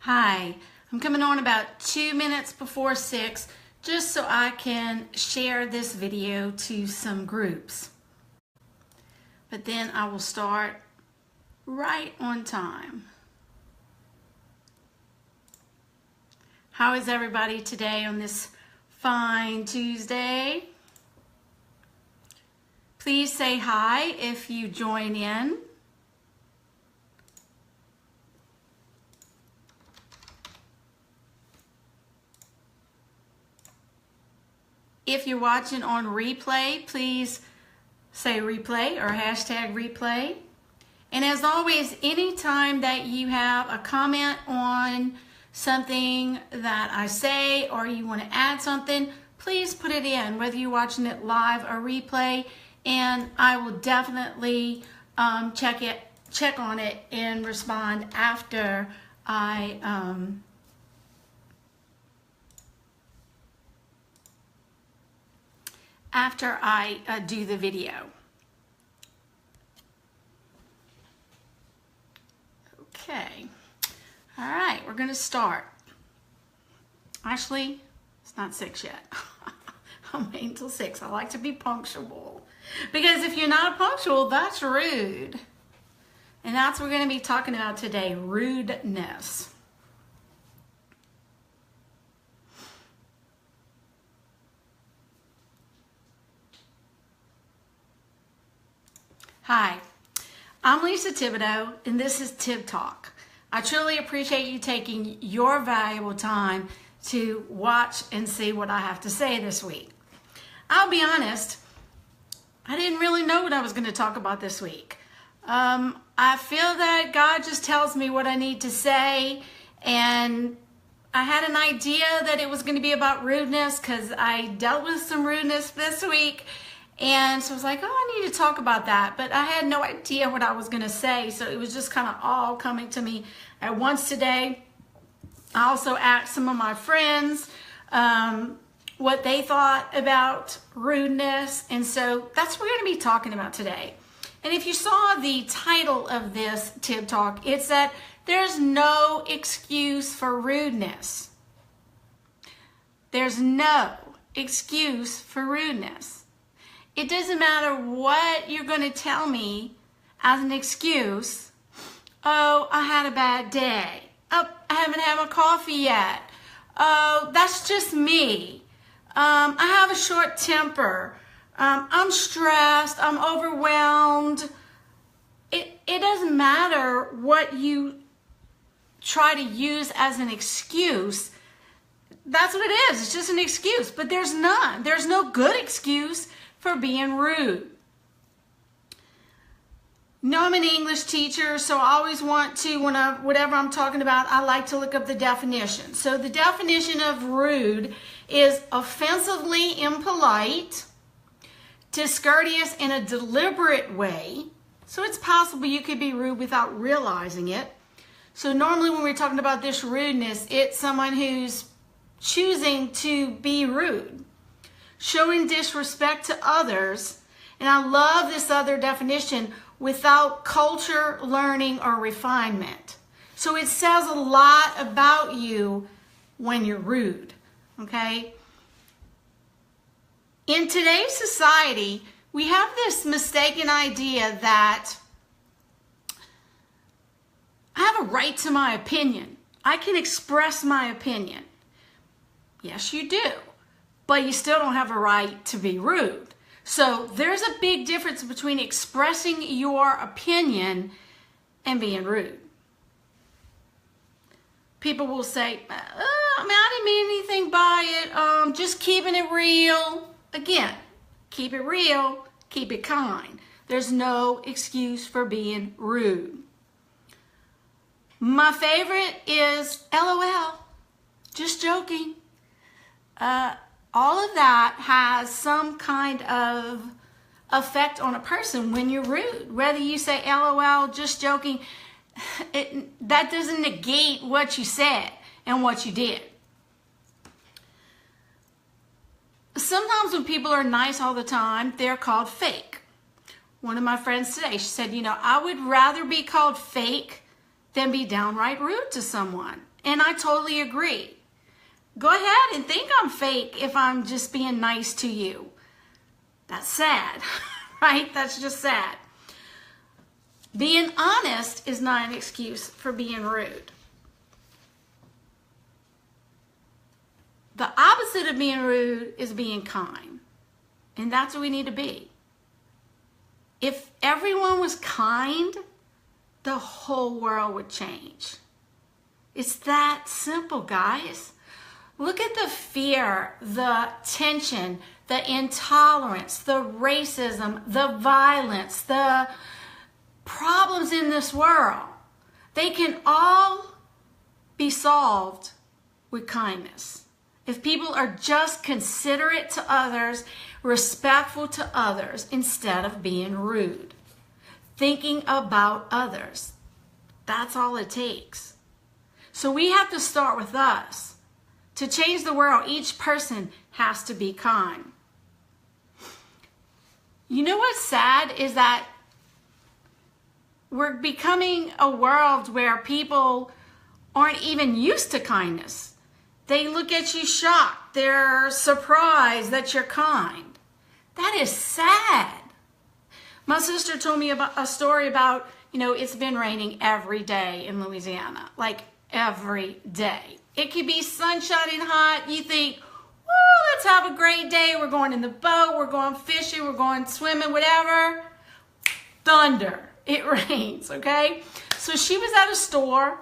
Hi, I'm coming on about 2 minutes before 6 just so I can share this video to some groups. But then I will start right on time. How is everybody today on this fine Tuesday? Please say hi if you join in. If you're watching on replay, please say replay or hashtag replay. And as always, anytime that you have a comment on something that I say or you want to add something, please put it in, whether you're watching it live or replay, and I will definitely check on it and respond after I do the video. Okay. All right, we're going to start. Actually, it's not 6 yet. I'm waiting until 6. I like to be punctual. Because if you're not punctual, that's rude. And that's what we're going to be talking about today, rudeness. Hi, I'm Lisa Thibodeau, and this is ThibTalk. I truly appreciate you taking your valuable time to watch and see what I have to say this week. I'll be honest, I didn't really know what I was going to talk about this week. I feel that God just tells me what I need to say, and I had an idea that it was going to be about rudeness because I dealt with some rudeness this week. And so I was like, oh, I need to talk about that. But I had no idea what I was going to say. So it was just kind of all coming to me at once today. I also asked some of my friends what they thought about rudeness. And so that's what we're going to be talking about today. And if you saw the title of this Tib Talk, it's that there's no excuse for rudeness. There's no excuse for rudeness. It doesn't matter what you're going to tell me as an excuse. Oh, I had a bad day. Oh, I haven't had my coffee yet. Oh, that's just me. I have a short temper. I'm stressed. I'm overwhelmed. It doesn't matter what you try to use as an excuse. That's what it is. It's just an excuse. But there's none. There's no good excuse for being rude. I'm an English teacher, so I always want to, whatever I'm talking about, I like to look up the definition. So the definition of rude is offensively impolite, discourteous in a deliberate way. So it's possible you could be rude without realizing it. So normally when we're talking about this rudeness, it's someone who's choosing to be rude, showing disrespect to others, and I love this other definition, without culture, learning, or refinement. So it says a lot about you when you're rude, okay? In today's society, we have this mistaken idea that I have a right to my opinion. I can express my opinion. Yes, you do. But you still don't have a right to be rude. So there's a big difference between expressing your opinion and being rude. People will say, I didn't mean anything by it, just keeping it real. Again, keep it real, keep it kind. There's no excuse for being rude. My favorite is LOL, just joking. All of that has some kind of effect on a person when you're rude. Whether you say LOL, just joking, that doesn't negate what you said and what you did. Sometimes when people are nice all the time, they're called fake. One of my friends today, she said, I would rather be called fake than be downright rude to someone. And I totally agree. Go ahead and think I'm fake if I'm just being nice to you. That's sad, right? That's just sad. Being honest is not an excuse for being rude. The opposite of being rude is being kind. And that's what we need to be. If everyone was kind, the whole world would change. It's that simple, guys. Look at the fear, the tension, the intolerance, the racism, the violence, the problems in this world. They can all be solved with kindness. If people are just considerate to others, respectful to others, instead of being rude, thinking about others. That's all it takes. So we have to start with us. To change the world, each person has to be kind. You know what's sad is that we're becoming a world where people aren't even used to kindness. They look at you shocked. They're surprised that you're kind. That is sad. My sister told me about a story about, it's been raining every day in Louisiana, like every day. It could be sunshine and hot. You think, woo, let's have a great day. We're going in the boat. We're going fishing. We're going swimming, whatever. Thunder. It rains, okay? So she was at a store.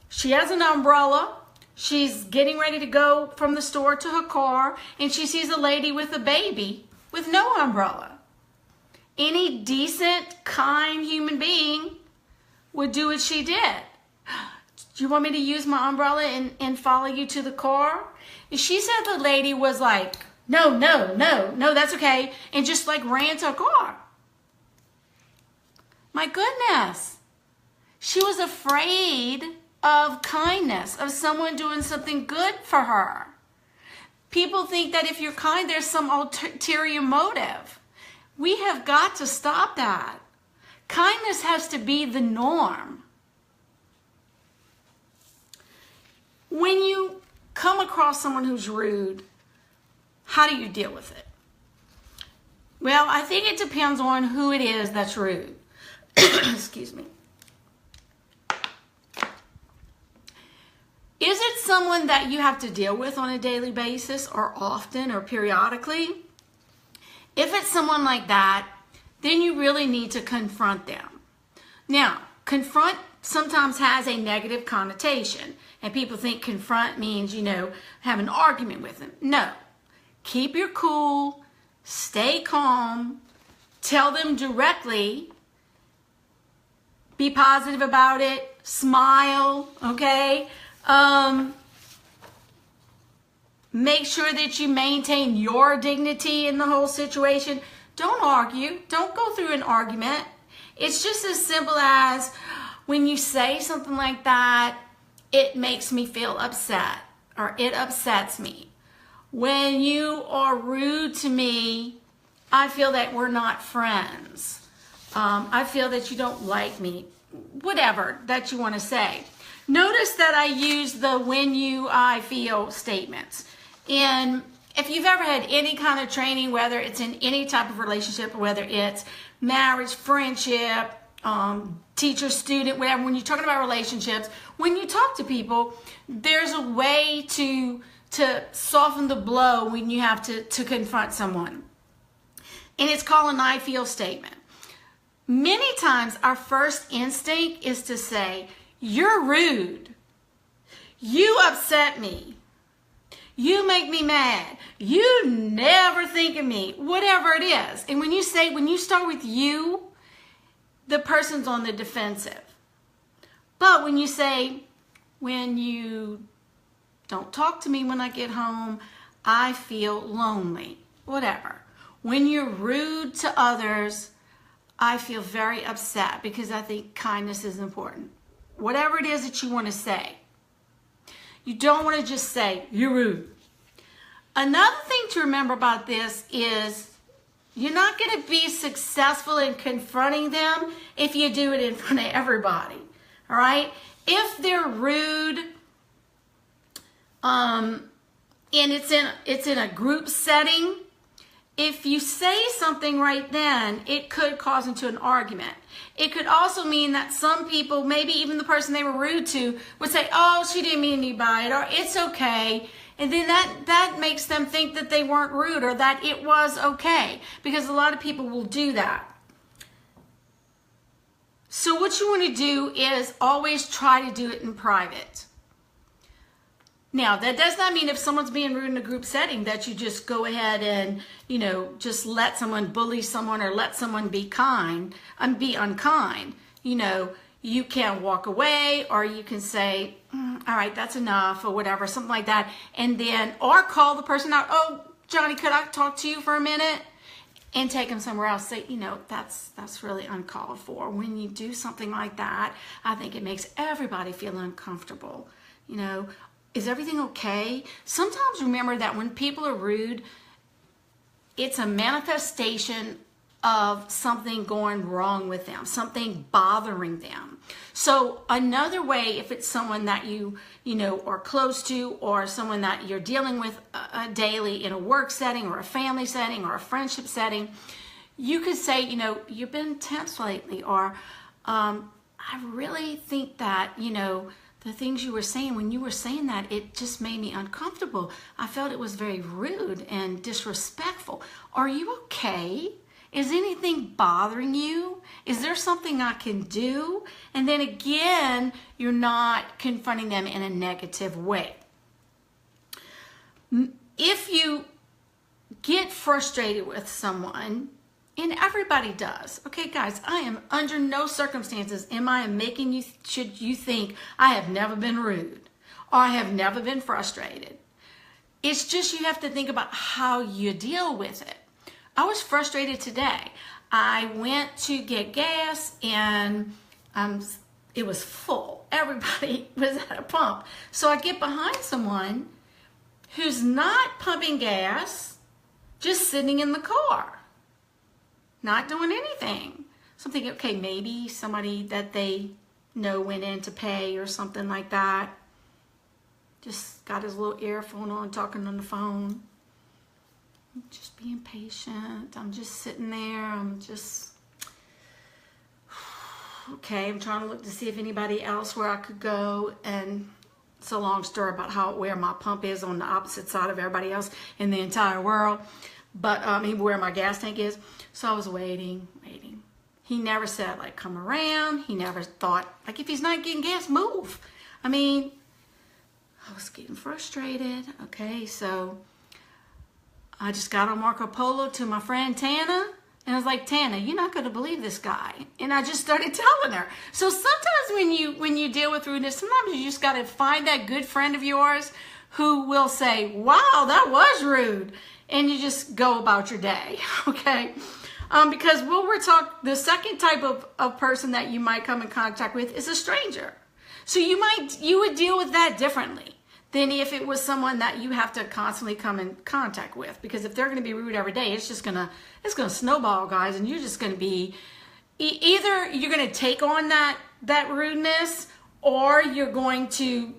She has an umbrella. She's getting ready to go from the store to her car, and she sees a lady with a baby with no umbrella. Any decent, kind human being would do what she did. Do you want me to use my umbrella and follow you to the car? And she said the lady was like, no, that's okay, and just like ran to her car. My goodness. She was afraid of kindness, of someone doing something good for her. People think that if you're kind, there's some ulterior motive. We have got to stop that. Kindness has to be the norm. When you come across someone who's rude, how do you deal with it? Well, I think it depends on who it is that's rude. Excuse me. Is it someone that you have to deal with on a daily basis or often or periodically? If it's someone like that, then you really need to confront them. Now, confront sometimes has a negative connotation, and people think confront means, have an argument with them. No. Keep your cool, stay calm, tell them directly, be positive about it, smile, okay? Make sure that you maintain your dignity in the whole situation. Don't argue. Don't go through an argument. It's just as simple as when you say something like that, it makes me feel upset or it upsets me. When you are rude to me, I feel that we're not friends. I feel that you don't like me. Whatever that you want to say. Notice that I use the when you, I feel statements. And if you've ever had any kind of training, whether it's in any type of relationship, or whether it's marriage, friendship, teacher, student, whatever, when you're talking about relationships, when you talk to people, there's a way to soften the blow when you have to confront someone. And it's called an I feel statement. Many times our first instinct is to say, you're rude. You upset me. You make me mad. You never think of me. Whatever it is. And when you start with you, the person's on the defensive. But when you say, when you don't talk to me when I get home, I feel lonely. Whatever. When you're rude to others, I feel very upset because I think kindness is important. Whatever it is that you want to say. You don't want to just say, you're rude. Another thing to remember about this is you're not going to be successful in confronting them if you do it in front of everybody. All right? If they're rude And it's in a group setting. If you say something right then, it could cause into an argument. It could also mean that some people, maybe even the person they were rude to, would say, oh, she didn't mean anything by it, or it's okay. And then that makes them think that they weren't rude or that it was okay, because a lot of people will do that. So what you want to do is always try to do it in private. Now, that does not mean if someone's being rude in a group setting that you just go ahead and, just let someone bully someone or let someone be kind and be unkind. You can walk away, or you can say, all right, that's enough, or whatever, something like that. And then, or call the person out, oh, Johnny, could I talk to you for a minute? And take them somewhere else. Say, that's really uncalled for. When you do something like that, I think it makes everybody feel uncomfortable. Is everything okay? Sometimes remember that when people are rude, it's a manifestation of something going wrong with them, something bothering them. So another way, if it's someone that you are close to, or someone that you're dealing with daily in a work setting or a family setting or a friendship setting, you could say, you've been tense lately, or I really think that, the things you were saying, when you were saying that, it just made me uncomfortable. I felt it was very rude and disrespectful. Are you okay? Is anything bothering you? Is there something I can do? And then again, you're not confronting them in a negative way. If you get frustrated with someone, and everybody does. Okay, guys, I am under no circumstances making you, should you think I have never been rude or I have never been frustrated. It's just you have to think about how you deal with it. I was frustrated today. I went to get gas and it was full. Everybody was at a pump. So I get behind someone who's not pumping gas, just sitting in the car. Not doing anything. So I'm thinking, okay, maybe somebody that they know went in to pay or something like that. Just got his little earphone on, talking on the phone. I'm just being patient. I'm just sitting there. Okay, I'm trying to look to see if anybody else where I could go. And it's a long story about where my pump is on the opposite side of everybody else in the entire world. But where my gas tank is. So I was waiting. He never said, come around. He never thought, if he's not getting gas, move. I was getting frustrated. Okay, so I just got on Marco Polo to my friend Tana. And I was like, Tana, you're not going to believe this guy. And I just started telling her. So sometimes when you deal with rudeness, sometimes you just got to find that good friend of yours who will say, wow, that was rude. And you just go about your day, okay? Because the second type of person that you might come in contact with is a stranger. So you would deal with that differently than if it was someone that you have to constantly come in contact with. Because if they're going to be rude every day, it's gonna snowball, guys, and you're just going to be either you're going to take on that rudeness, or you're going to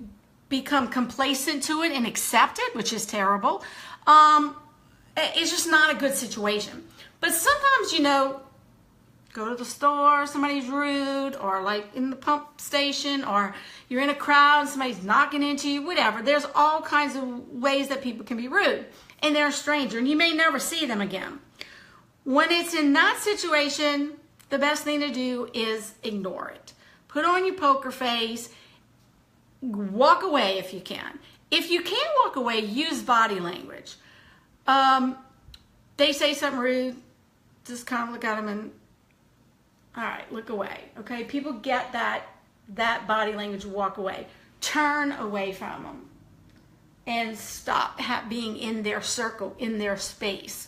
become complacent to it and accept it, which is terrible. It's just not a good situation. But sometimes, go to the store, somebody's rude, or in the pump station, or you're in a crowd, somebody's knocking into you, whatever. There's all kinds of ways that people can be rude, and they're a stranger, and you may never see them again. When it's in that situation, the best thing to do is ignore it. Put on your poker face, walk away if you can. If you can't walk away, use body language. They say something rude, just kind of look at them and, all right, look away. Okay, people get that body language, walk away. Turn away from them and stop being in their circle, in their space.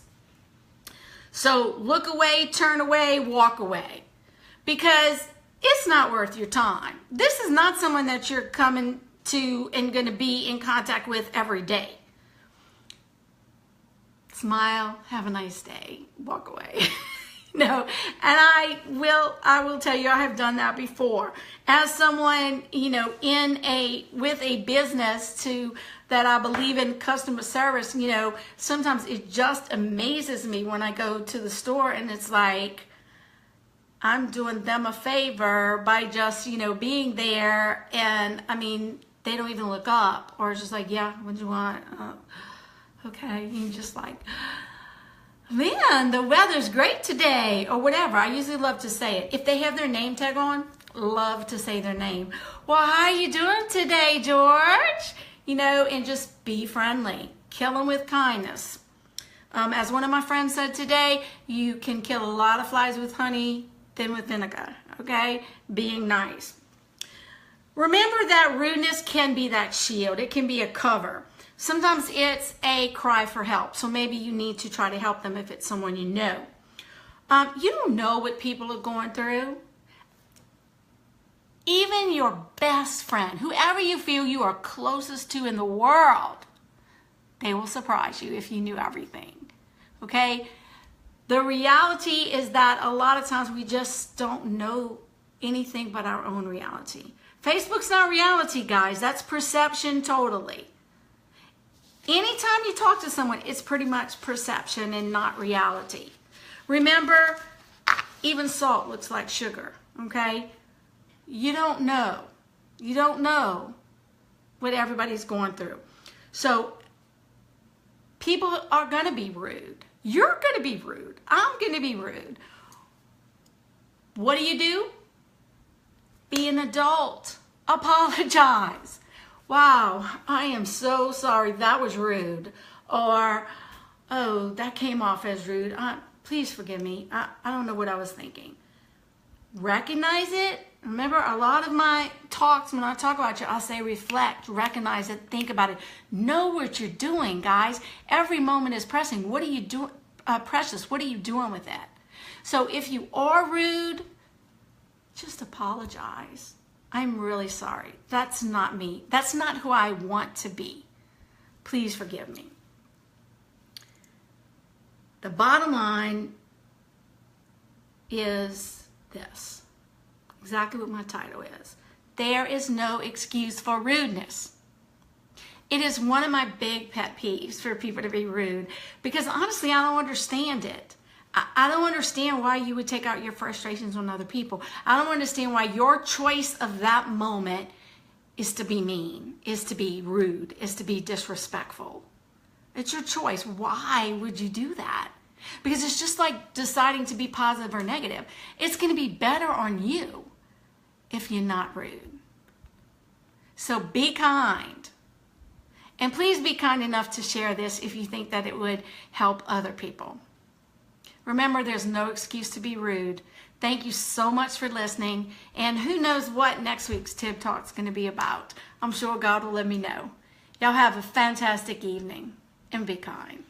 So look away, turn away, walk away, because it's not worth your time. This is not someone that you're coming to and going to be in contact with every day. Smile, have a nice day, walk away. No, and I will tell you, I have done that before. As someone, with a business that I believe in customer service, sometimes it just amazes me when I go to the store and it's like, I'm doing them a favor by just, being there. And I mean, they don't even look up, or it's just like, yeah, what do you want? Okay. You just like, man, the weather's great today, or whatever. I usually love to say it. If they have their name tag on, love to say their name. Well, how are you doing today, George? And just be friendly. Kill them with kindness. As one of my friends said today, you can kill a lot of flies with honey than with vinegar, okay? Being nice. Remember that rudeness can be that shield. It can be a cover. Sometimes it's a cry for help. So maybe you need to try to help them if it's someone you know. You don't know what people are going through. Even your best friend, whoever you feel you are closest to in the world, they will surprise you if you knew everything, okay? The reality is that a lot of times we just don't know anything but our own reality. Facebook's not reality, guys. That's perception totally. Anytime you talk to someone, it's pretty much perception and not reality. Remember, even salt looks like sugar, okay? You don't know. You don't know what everybody's going through. So people are going to be rude. You're going to be rude. I'm going to be rude. What do? Be an adult. Apologize. Wow, I am so sorry. That was rude. Or, oh, that came off as rude. Please forgive me. I don't know what I was thinking. Recognize it. Remember, a lot of my talks, when I talk about you, I'll say reflect, recognize it, think about it. Know what you're doing, guys. Every moment is pressing. What are you doing? Precious. What are you doing with that? So if you are rude, just apologize. I'm really sorry. That's not me. That's not who I want to be. Please forgive me. The bottom line is this. Exactly what my title is. There is no excuse for rudeness. It is one of my big pet peeves for people to be rude because honestly, I don't understand it. I don't understand why you would take out your frustrations on other people. I don't understand why your choice of that moment is to be mean, is to be rude, is to be disrespectful. It's your choice. Why would you do that? Because it's just like deciding to be positive or negative. It's going to be better on you if you're not rude. So be kind. And please be kind enough to share this if you think that it would help other people. Remember, there's no excuse to be rude. Thank you so much for listening. And who knows what next week's ThibTalk is going to be about. I'm sure God will let me know. Y'all have a fantastic evening and be kind.